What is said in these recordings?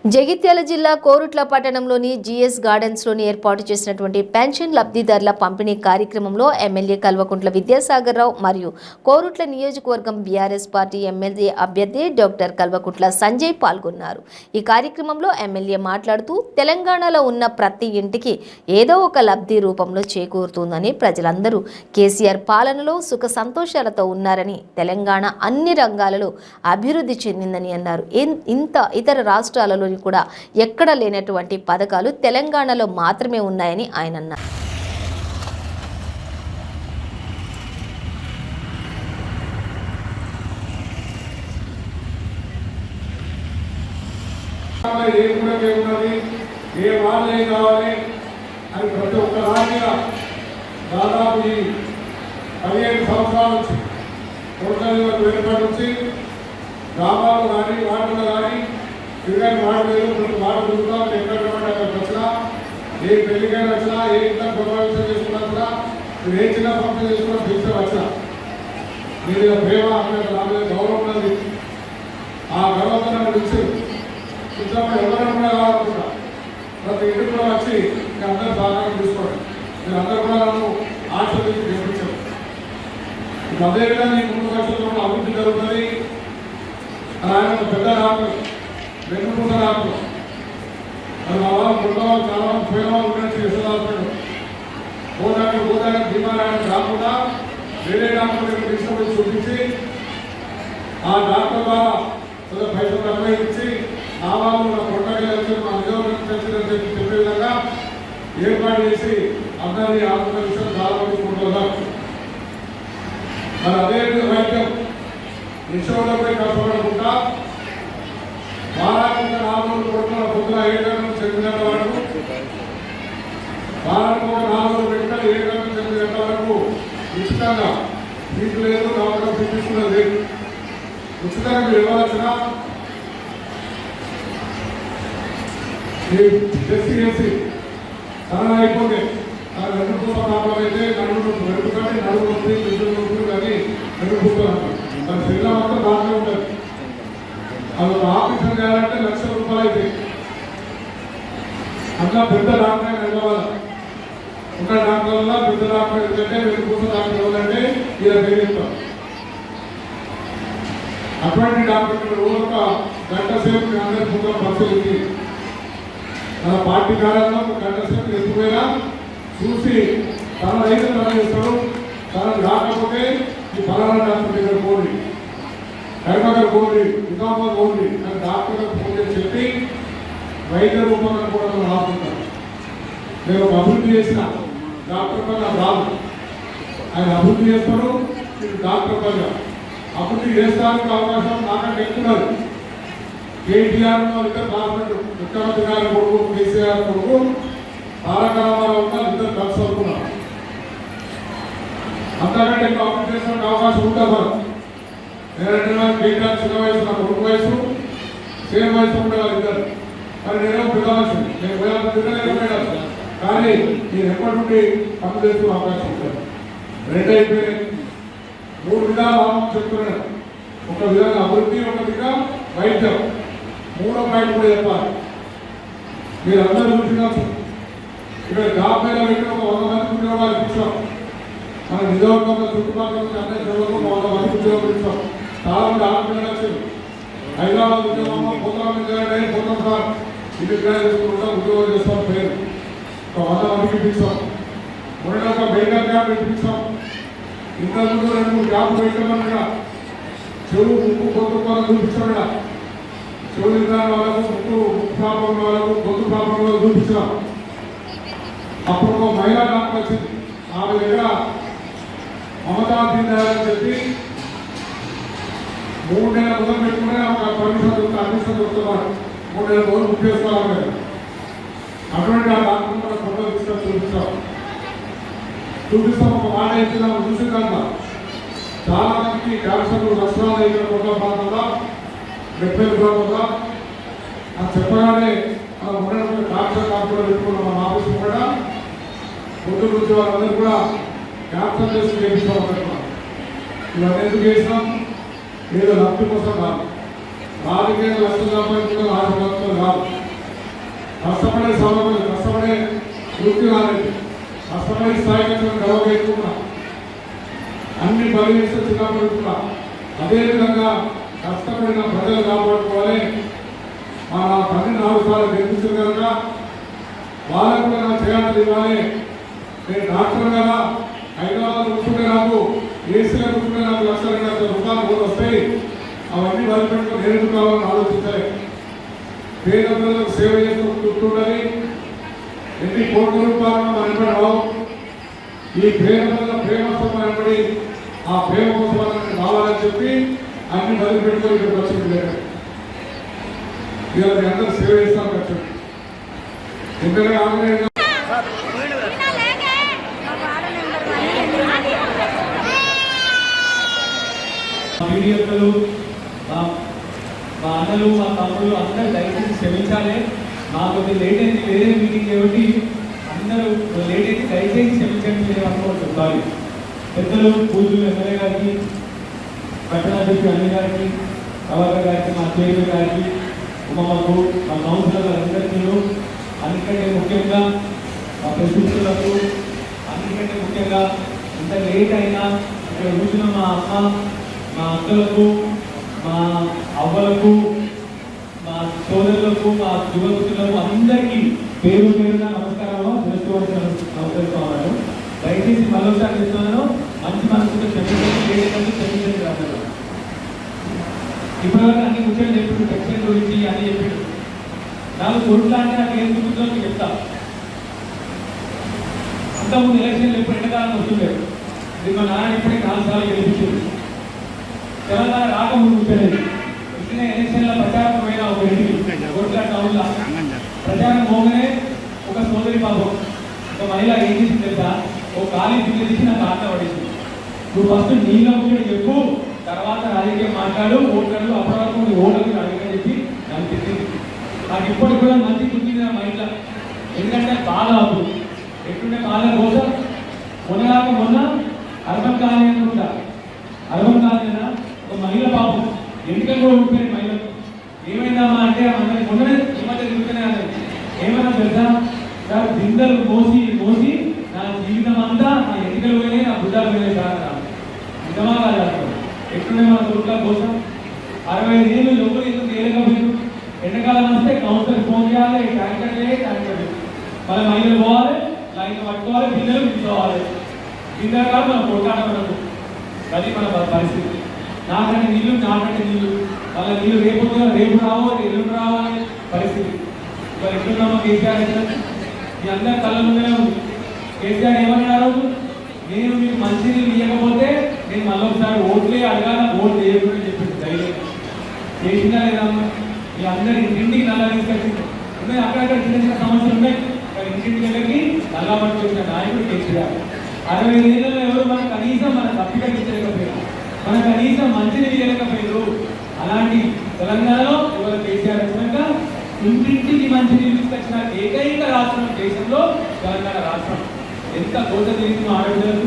జగిత్యాల జిల్లా కోరుట్ల పట్టణంలోని జిఎస్ గార్డెన్స్లోని ఏర్పాటు చేసినటువంటి పెన్షన్ లబ్ధిదారుల పంపిణీ కార్యక్రమంలో ఎమ్మెల్యే కల్వకుంట్ల విద్యాసాగర్ రావు మరియు కోరుట్ల నియోజకవర్గం బీఆర్ఎస్ పార్టీ ఎమ్మెల్యే అభ్యర్థి డాక్టర్ కల్వకుంట్ల సంజయ్ పాల్గొన్నారు. ఈ కార్యక్రమంలో ఎమ్మెల్యే మాట్లాడుతూ తెలంగాణలో ఉన్న ప్రతి ఇంటికి ఏదో ఒక లబ్ధి రూపంలో చేకూరుతుందని, ప్రజలందరూ కేసీఆర్ పాలనలో సుఖ సంతోషాలతో ఉన్నారని, తెలంగాణ అన్ని రంగాలలో అభివృద్ధి చెందిందని అన్నారు. ఇతర రాష్ట్రాలలో కూడా ఎక్కడ లేనటువంటి పథకాలు తెలంగాణలో మాత్రమే ఉన్నాయని ఆయన అన్నారు. దాదాపు 15 సంవత్సరాల నుంచి గ్రామాలు కానీ వాటిలో కానీ తిరగని వాడు దొరుకుతాం. ఎక్కడ అక్కడికి వచ్చినా, ఏ పెళ్లికైనా వచ్చినా, ఏ ఇంట్లో గొడవలు చేసుకున్నా కూడా, మీరు ఏ చిన్న పంపిణీ చేసుకున్నా పిలిచే వచ్చినా మీరు ప్రేమ అక్కడ నా మీద గౌరవం ఉన్నది. ఆ గౌరవంతో నన్ను పిలిచారు. పిలిచినప్పుడు ఎవరైనా కూడా కావాలనుకుంటా ప్రతి ఇంటికి కూడా వచ్చి మీరు అందరూ సహకారం తీసుకోండి. మీరు అందరూ కూడా నన్ను ఆశీర్వదించి గెలిపించారు. ఇప్పుడు అదేవిధంగా ఈ 3 లక్షల అభివృద్ధి జరుగుతుంది. ఆయన ఒక పెద్ద డాక్టర్, వెన్నుపూస డాక్టర్. అది మా వాళ్ళు గుండవాళ్ళు చాలా మంది పోయిన వాళ్ళు ఉండొచ్చు. యశోదాపేట గోదావరి భీమారాయణ కాకుండా వేరే డాక్టర్ దగ్గర తీసుకొని చూపించి ఆ డాక్టర్ ద్వారా పైసలు నిర్వహించి నా వాళ్ళు నా కొట్టగా వచ్చి మా నిజవర్గం చర్చలని చెప్పే విధంగా ఏర్పాటు చేసి అందరినీ ఆంధ్రప్రదేశ్ చాలా మంది కొంటున్నారు. మరి అదే వైద్యం నిశ్చోదపై కష్టపడకుండా వారానికి 4 రోజులు కొడుకున్న పొద్దున 7 గంటల నుంచి 8 గంటల వరకు, వారానికి ఒక 4 రోజులు పెట్టిన 7 గంటల నుంచి 8 గంటల వరకు ఉచితంగా, ఫీజు లేదు, డాక్టర్ ఫీజు తీసుకున్నది లేదు, ఉచితంగా మీరు ఇవ్వాల్సిన ఎస్సీ తన అయిపోతే తన వెనుకూప కాపం అయితే నడుము కానీ నడుము వస్తుంది, బిడ్డలు వస్తుంది కానీ వెనుకూప మన శరీరం అంతా దాంట్లో ఉంటుంది. అది ఒక ఆపరేషన్ చేయాలంటే ₹1,00,000 అయితే అట్లా పెద్ద డాక్టర్ నిలవాలి. ఉన్న డాక్టర్ వల్ల పెద్ద డాక్టర్ ఎందుకంటే వెనుకూప డాక్టర్ ఎవరంటే ఇలా పేరుస్తాం. అటువంటి డాక్టర్ రోజు ఒక గంట సేపు అందరి పూర్వం పరిశీలించి మన పార్టీ కార్యాలయంలో ఒక గంట సేపు ఎత్తుపోయినా చూసి తన రైతు తన చేస్తాడు. తనకు రాకపోతే ఈ ఫలానా డాక్టర్ దగ్గర పోండి, కరీంనగర్ పోండి, నిజామాబాద్ పోండి అని డాక్టర్ ఫోన్ చేసి చెప్పి వైద్య రూపంగా కూడా మనం రాసుకుంటాం. నేను అభివృద్ధి చేసిన డాక్టర్ పైన రాదు, ఆయన అభివృద్ధి చేస్తాడు. డాక్టర్ పైన అభివృద్ధి చేస్తానికి అవకాశం నాకంటే ఎక్కున్నారు. కేటీఆర్ ఇద్దరు రాష్ట్ర ముఖ్యమంత్రి గారి కొడుకు, కేసీఆర్ కొడుకు తారక రామారావు ఉన్నారు. ఇద్దరు కలిసి అవుతున్నారు. అంతకంటే ఎక్కువ అభివృద్ధి చేసడానికి అవకాశం ఉంటుంది. మనం కేటీఆర్ చిన్న వయసు, నా కొడుకు వయసు సేమ్ వయసు ఉండేవాళ్ళు ఇద్దరు. మరి నేనేమో పెద్ద వయసు, నేను పోయాను. కానీ నేను ఎప్పటి నుండి పనులు చేస్తూ అవకాశం ఉంటుంది. 2 అయిపోయినాయి. 3 విధాలు లాభం చెప్తున్నాను. ఒక విధంగా అభివృద్ధి, ఒక విధంగా వైద్యం. 3వ పాయింట్ కూడా చెప్పాలి. మీరు అందరూ చూసినారు ఇక్కడ జాబ్ మీద పెట్టి ఒక 100 మంది ఉద్యోగాలు ఇచ్చాం. మన నిజవర్గంలో చుట్టుపక్కల అన్ని చదువులకు 100 మంది ఉద్యోగాలు ఇచ్చాం. చాలా మంది ఆలోచన వచ్చింది. హైదరాబాద్ ఉద్యోగంలో పోతాం సార్, ఇది తీసుకుంటా ఉద్యోగం చేస్తాం పేరు ఒక 100 మందికి ఇప్పించాం. మొన్న ఒక బెంగల్ క్యాంప్ ఇప్పించాం. ఇంతకుముందు 2-3 క్యాంపులు పెట్టామన్నా చెరువు ముక్కు కొత్త చూపించాం. చెవులు వాళ్ళకు ముక్కు ప్రాబ్లం వాళ్ళకు గొంతు ప్రాబ్లం చూపించాం. అప్పుడు ఒక మహిళా డాక్టర్ వచ్చింది. ఆమె దగ్గర మమతా దీనిని చెప్పి 3 నెలల మొదలు పెట్టుకునే ఒక పర్మిషన్ దొరుకుతున్నారు. 3 నెలల మొదలు బుక్ చేసుకోవాలి. అటువంటి ఆ డాక్టర్ మన ఫోటో తీసుకొని చూపిస్తాం. ఒక మాట ఇచ్చినాము చూసిందంట. చాలా మందికి క్యాన్సర్లు నష్టాలు ఇక్కడ కొత్త ప్రాంతంలో 70 ప్రాంతంలో అది చెప్పగానే మనం ఉన్నటువంటి డాక్టర్ కాకుండా పెట్టుకున్న మన ఆఫీస్ కూడా పొద్దున్న నుంచి వాళ్ళందరూ కూడా క్యాన్సర్ టెస్ట్ చేయించాం. ఇవన్నీ ఎందుకు చేసినాం? ఏదో లబ్ధి కోసం కాదు. రాజకీయ లక్షలు సంపాదించుకుని ఆశపడుతున్నారు. కాదు. కష్టపడే సభకు కష్టపడే వృత్తి కాలేదు. కష్టపడే స్థాయికి గౌరవించుకున్నా అన్ని బలిస్తే చిన్నపడుతున్నా. అదేవిధంగా కష్టపడిన ప్రజలు కాపాడుకోవాలి. మా తల్లి 4 సార్లు గెలిపించారు కనుక వాళ్ళకు కూడా నా చేయాలి ఇవ్వాలి. నేను డాక్టర్ కదా, హైదరాబాద్ కూర్చుంటే నాకు ఏసీలో కూర్చుంటే నాకు ₹1,2,00,000 కూడా వస్తాయి. అవన్నీ వదిలిపెట్టుకుని నేను కావాలని ఆలోచించాలి. పేద ప్రజలకు సేవ చేస్తూ కూర్చుండాలి. ఎన్ని కోట్ల రూపాయలు మన రావు. ఈ ప్రేమ ప్రేమతో మనబడి ఆ ప్రేమ కోసం రావాలని చెప్పి అన్ని వదిలిపెట్టుకొని ఇక్కడికి వచ్చింది లేదు. ఇవాళ మీ అందరూ సేవ చేస్తాను వచ్చి ఎందుకంటే ఆంధ్ర మీడియాలు మా అన్నలు మా తమ్ముళ్ళు అందరూ దయచేసి క్షమించాలి. మాకు లేట్ అయింది, వేరే మీటింగ్ కాబట్టి అందరూ లేట్ అయింది, దయచేసి క్షమించండి. మీరు అనుకోవచ్చు సారీ. పెద్దలు పూజలు ఎమ్మెల్యే గారికి, పట్టణాధ్యక్షుడు అన్ని గారికి, కవర్ గారికి, మా చైర్మన్ గారికి, ఉమ్మకు, మా కౌన్సిలర్ అందరికీ, అన్నికంటే ముఖ్యంగా మా ప్రతినిధులకు, అన్నికంటే ముఖ్యంగా ఇంత లేట్ అయినా ఇక్కడ కూర్చున్న మా అమ్మ, మా అక్కలకు, మా అవ్వలకు, మా సోదరులకు, మా యువకులకు అందరికీ పేరు పేరున నమస్కారాలు నమస్కరిస్తున్నాను. దయచేసి మరోసారి చెప్తున్నాను, మంచి మనసుతో క్షమించండి రాదు. ఇప్పటివరకు అన్ని ముఖ్యంగా చెప్పాడు, పెన్షన్ గురించి అని చెప్పాడు. నాకు కోర్టులా అంటే నాకు ఏం చూపుతుందో మీకు చెప్తా. అంతకుముందు ఎలక్షన్లు ఎప్పుడు ఎండకాలం వస్తుండేది. ఇది మా నాన్న ఇప్పటికీ 4 సార్లు గెలిపించింది. తెలంగాణ రాకముందు ముట్టలేదు. ఇట్లనే ఎలక్షన్ల ప్రచారం పోయినా ఒక ఇంటికి కోట్ల టౌన్లో ప్రచారం పోగానే ఒక సోదరి పాపం, ఒక మహిళ ఏం చేసింది తెలుసా, ఒక ఖాళీ బిల్లు తీసి నాకు ఆట పడేసింది. నువ్వు ఫస్ట్ నీళ్ళ ముఖ్యం చెప్పు, తర్వాత రాజకీయం మాట్లాడు, ఓట్లను అప్పటివరకు ఓట్లకు అడగని చెప్పి నన్ను తిట్టింది. నాకు ఇప్పటికి కూడా మంచి కుట్టింది నా మైండ్లో. ఎందుకంటే బాగా అప్పుడు ఎట్లుండే బాగా కోసం మొన్న అర్బన్ కాలనీ అనుకుంటా, అర్బన్ కాలనీనా ఒక మహిళ పాపం ఎన్నికలు కూడా ఉండిపోయింది. మహిళలు ఏమైందమ్మా అంటే మనకి మొన్ననే ఈ మధ్య తిరుగుతూనే అన్నది. ఏమన్నా తెలుసా సార్, బిందెలు మోసి మోసి నా జీవితం అంతా నా ఎన్నికలు పోయినాయి, నా బుద్ధాలు పోయినాయి సార్. నిజమా కాదు? ఎట్లుండే మన కోట్ల కోసం 65 ఏళ్ళు ఎవరు ఎందుకు తేలికపోయారు. ఎండాకాలం వస్తే కౌన్సిలర్ ఫోన్ చేయాలి, ట్యాంకర్ మళ్ళీ మహిళలు పోవాలి, లైన్ పట్టుకోవాలి, బిందెలు తీసుకోవాలి. బిందెలు కాదు మనం కొట్టాలి. మనకు అది మన పరిస్థితి. నాకంటే నీళ్ళు, నాకంటే నీళ్ళు, వాళ్ళ నీళ్ళు రేపు రావు, ఎల్లుండి రావాలి పరిస్థితి. ఇవాళ ఎట్లున్నామో కేసీఆర్ మీ అందరి కళ్ళ ముందునే ఉంది. కేసీఆర్ ఏమన్నారు, నేను మీకు మంచి నీళ్ళు ఇవ్వకపోతే నేను మళ్ళీ ఒకసారి ఓట్లే అడగాల, ఓట్లు వేయకుండా చెప్పింది. ధైర్యం చేసిందా లేదా? మీ అందరి ఇంటింటికి నల్లా తీసుకొచ్చింది. ఉన్నాయి అక్కడక్కడ చిన్న చిన్న సమస్యలు ఉన్నాయి, కానీ ఇంటింటికి వెళ్ళి నల్లా పట్టుకొచ్చిన నాయకుడు కేసీఆర్. 65 ఏళ్ళలో ఎవరు మనం కనీసం మన తప్పికరించలేకపోయారు, మన కనీసం మంచిని ఇవ్వలేకపోయారు. అలాంటి తెలంగాణలో ఇవాళ కేసీఆర్ వచ్చినాక ఇంటింటికి మంచి నీళ్ళు తీసుకొచ్చిన ఏకైక రాష్ట్రం దేశంలో తెలంగాణ రాష్ట్రం. ఎంత కోత తిరిగిందో ఆడపిల్లలు.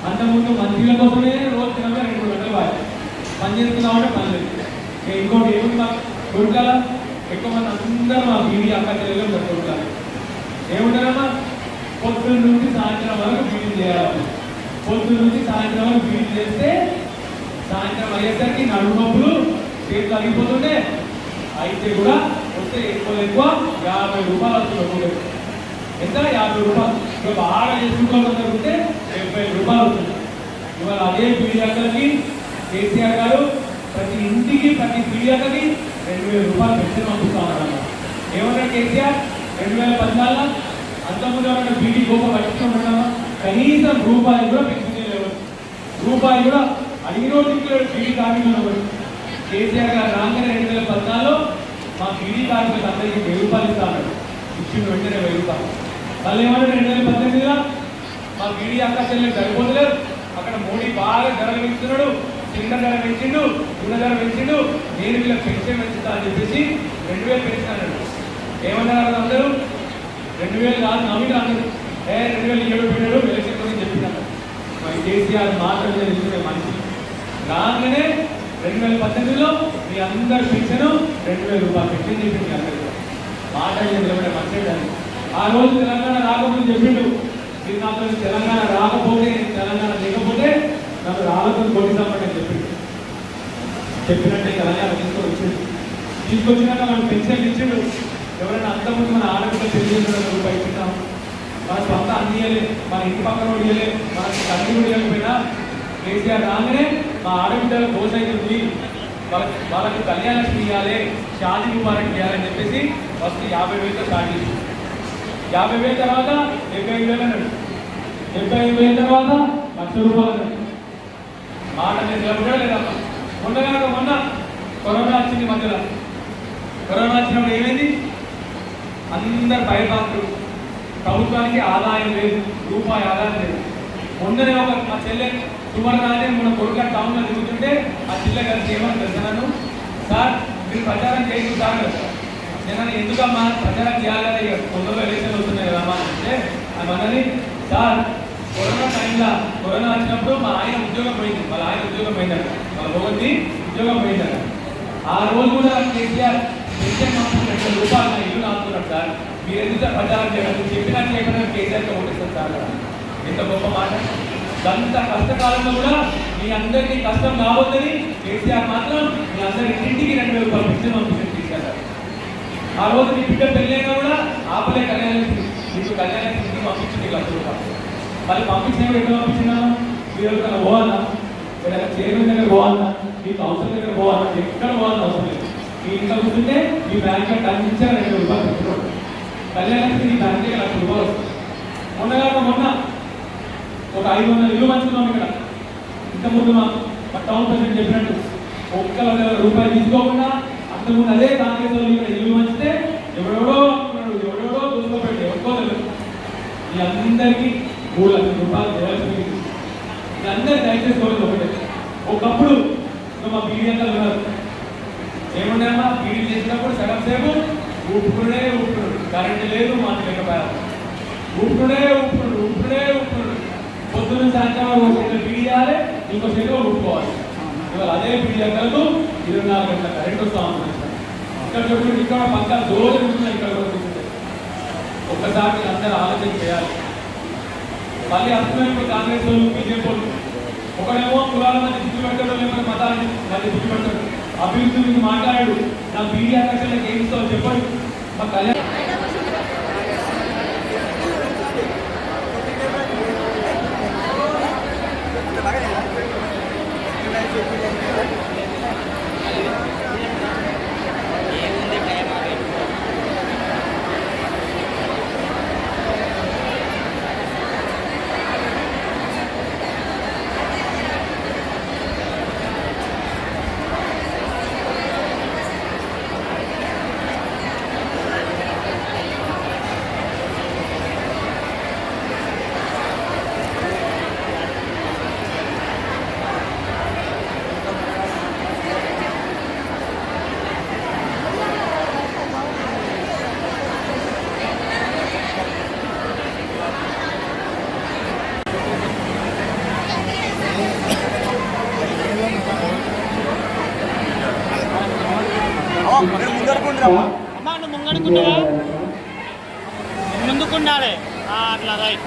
అంతకుముందు మంత్రుల కోసమే రోజు 2-3 గంటలు వాడాలి. పని చేస్తున్నామంటే పని లేదు. ఇంకోటి ఏమి మా కొడుకాల ఎక్కువ మంది అందరూ మా బీడీ అక్క చెల్లెలు కొడుకాలి. ఏముంటారమ్మా, పొద్దున్న నుంచి సాయంత్రం వరకు బీడీ చేయాలి. పొద్దున్న నుంచి సాయంత్రం వరకు బీడీ చేస్తే సాయంత్రం అయ్యేసరికి నడుము నొప్పులు, చేతులు అరిగిపోతుంటే అయితే కూడా వస్తే ఎక్కువ 50 రూపాయలు వస్తుంది. ఎంత 50 రూపాయలు. ఇక బాగా చేసుకుంటే 70 రూపాయలు వస్తుంది. ఇవాళ అదే పీడియాకలకి కేసీఆర్ గారు ప్రతి ఇంటికి ప్రతి పీడియాకకి 2000 రూపాయలు పెన్షన్ పంపిస్తా ఉన్నారు. ఏమన్నా కేసీఆర్ 2014 అంతకుముందు ఏమన్నా బీడీ గోప పట్టించుకుంటున్నామా? కనీసం రూపాయి కూడా పెన్షన్ లేవు. రూపాయి కూడా అడిగిన రోజుకి బీడీ కార్మికులు. కేసీఆర్ గారు రాగానే 2014లో మా బీడీ కార్మికులకు అందరికీ 1000 రూపాయలు ఇస్తాను. ఇచ్చిన వెంటనే 1000 రూపాయలు. మళ్ళీ ఏమన్నా 2018లో మా బీడీ అక్క చెల్లెలు సరిపోతలేదు. అక్కడ మోడీ బాగా ధరలు పెంచుతున్నాడు, సిలిండర్ ధర పెంచిండు, నూనె ధర పెంచిండు, నేను వీళ్ళకి పెన్షన్ పెంచుతా అని చెప్పేసి 2000 పెన్షన్ అన్నాడు. ఏమన్నారు అందరూ? 2000 కాదు నమ్మిన అందరూ 2007 పెట్టాడు ఎలక్షన్ గురించి చెప్పినారు. మరి కేసీఆర్ మాటలు తెలుసుకునే మనిషి రాగానే 2018లో మీ అందరు పెన్షన్ 2000 రూపాయలు పెన్షన్ చెప్పింది అందరూ. మాట నిలబడే మంచిది. ఆ రోజు తెలంగాణ రాకపోతే చెప్పిండు, మీరు నాకు తెలంగాణ రాకపోతే, తెలంగాణ లేకపోతే నాకు రాళ్ళతో కొట్టిస్తామని చెప్పిండు. చెప్పినట్టే తెలంగాణ తీసుకొచ్చినాక మనం పెన్షన్ ఇచ్చిండు. ఎవరైనా అంతకుముందు మన ఆడపిల్ల తెలియజేసిన రూపాయి ఇచ్చినాం, మన సొంత అందియలే, మన ఇంటి పక్కన ఇవ్వలే, మనకి తల్లి ఇవ్వకపోయినా కేసీఆర్ రాగానే మా ఆడబిడ్డల దోశ అవుతుంది, వాళ్ళకి కళ్యాణలక్ష్మి ఇవ్వాలి, షాదీ ముబారక్ ఇవ్వాలని చెప్పేసి ఫస్ట్ 50,000తో స్టార్ట్ చేసి 50,000 తర్వాత 75,000 అన్నాడు, 75,000 తర్వాత 1,00,000 రూపాయలు అన్నాడు. మాట నిలబడా లేదమ్మా. మొన్న కరోనా వచ్చింది. మధ్యలో కరోనా వచ్చినప్పుడు ఏమైంది? అందరు భయపడుతూ, ప్రభుత్వానికి ఆదాయం లేదు, రూపాయి ఆదాయం లేదు. మొన్ననే మా చెల్లె సువర్ణాన్ని మన కొడుకు టౌన్లో తిరుగుతుంటే ఆ చెల్లె కలిసి ఏమని తెలుసున్నాను, సార్ మీరు ప్రచారం చేయదు సార్. నేను ఎందుకమ్మా ప్రచారం చేయాలని, తొందరగా ఎలక్షన్ వస్తున్నాయి కదమ్మా అంటే మనని, సార్ కరోనా టైంలో కరోనా వచ్చినప్పుడు మా ఆయన ఉద్యోగం పోయింది, వాళ్ళ ఆయన ఉద్యోగం పోయిందట, వాళ్ళ భగవద్ది ఉద్యోగం పోయిందట. ఆ రోజు కూడా కేసీఆర్ పెన్షన్ మాత్రం 2,00,000 రూపాయలు నా ఇల్లు నాకుతున్నాడు సార్, మీరు ఎందుకు ప్రచారం చేయాలి, చెప్పినట్టు చెప్పినా కేసీఆర్కి ఓటేస్తారు సార్. ఎంత గొప్ప మాట. అంత కష్టకాలంలో కూడా మీ అందరికీ కష్టం కావద్దని కేసీఆర్ మాత్రం మీ అందరి ఇంటికి 2,000 రూపాయలు పెన్షన్ పంపించారు కేసీఆర్. ఆ రోజు మీ బిడ్డ పెళ్ళైనా కూడా ఆపలే కళ్యాణలక్ష్మి, మీకు కళ్యాణలక్ష్మికి పంపించింది 1,00,000 రూపాయలు. మళ్ళీ పంపించినప్పుడు ఎక్కడ పంపించినాను, మీరు ఎవరికైనా పోవాలా, లేదా చైర్మన్ దగ్గర పోవాలా, మీ కౌన్సిల్ దగ్గర పోవాలా, ఎక్కడ పోవాలని అవసరం లేదు. మీ ఇంట్లో కూర్చుంటే మీ బ్యాంక్ అందించారు 2,000 రూపాయలు పెట్టుకోండి. కళ్యాణలక్ష్మి మీ బ్యాంక్ దగ్గర 1,00,000 రూపాయలు వస్తుంది. మొన్న ఒక 500 ఇల్లు పంచుకున్నాం ఇక్కడ. ఇంతకుముందు మా టౌన్ ప్రెసిడెంట్ చెప్పినట్టు 1,00,000 రూపాయలు తీసుకోకుండా అంతకుముందు అదే కాంగ్రెస్ వాళ్ళు ఇక్కడ ఇల్లు పంచితే ఎవడెవడో చూసుకోబెట్టి ఎవరికో తెలియదు. మీ అందరికీ 3,00,000 రూపాయలు దేవాల్సింది. మీ అందరికీ దయచేసి కోరేది ఒకటే, ఒకప్పుడు మా బీడీఎంలు ఉన్నారు, ఏమున్నాయమ్మా బీడీ చేసినప్పుడు సగం సేపు ఊపుకునే కరెంట్ లేదు, మాట లేకపోయారు, ఊపుకునే పొద్దున్న సాయంత్రం ఒక బీడీ చేయాలి, ఇంకో చేతిలో ఊపుకోవాలి. ఇవాళ అదే బీడీ ఎక్కలకు 24 గంటల కరెంట్ వస్తూ ఉంటుంది. ఇక్కడ చూడండి, ఇక్కడ పక్కన రోజు ఉంటున్నాయి, ఇక్కడ కూడా చూస్తుంటే ఒక్కసారి అందరూ ఆలోచన చేయాలి. మళ్ళీ అర్థమైనప్పుడు కాంగ్రెస్ వాళ్ళు, బీజేపీ వాళ్ళు ఒకడేమో కులాల మధ్య పిచ్చి పెడతాడు, లేకపోతే మతాన్ని మధ్య పిచ్చి పెడతాడు, అభివృద్ధి గురించి మాట్లాడాడు. నా బీడీ ఆకర్షణలకు ఏమి ఇస్తావు చెప్పండి. మా కళ్యాణ్ ముందుకుండాలి అట్లా రైట్.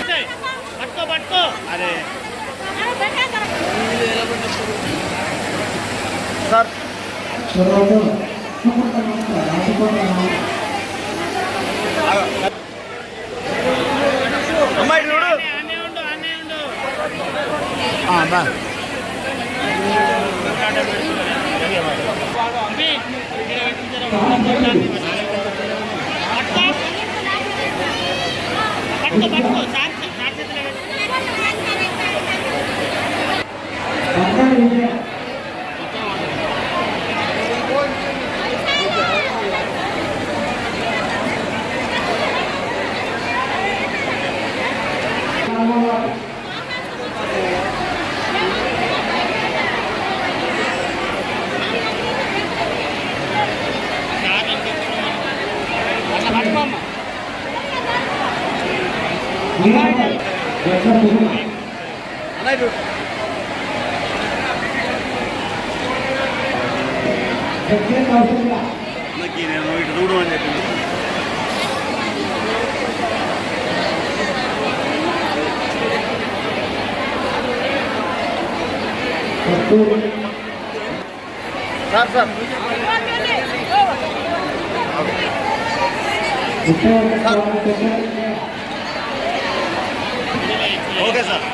రైడ్ పట్టుకో అరే సార్ అమ్మాయి చూడు అన్నీ ఉండు పట్టుకో నేను ఇటు చూడు అని చెప్పింది. Sir sir okay sir.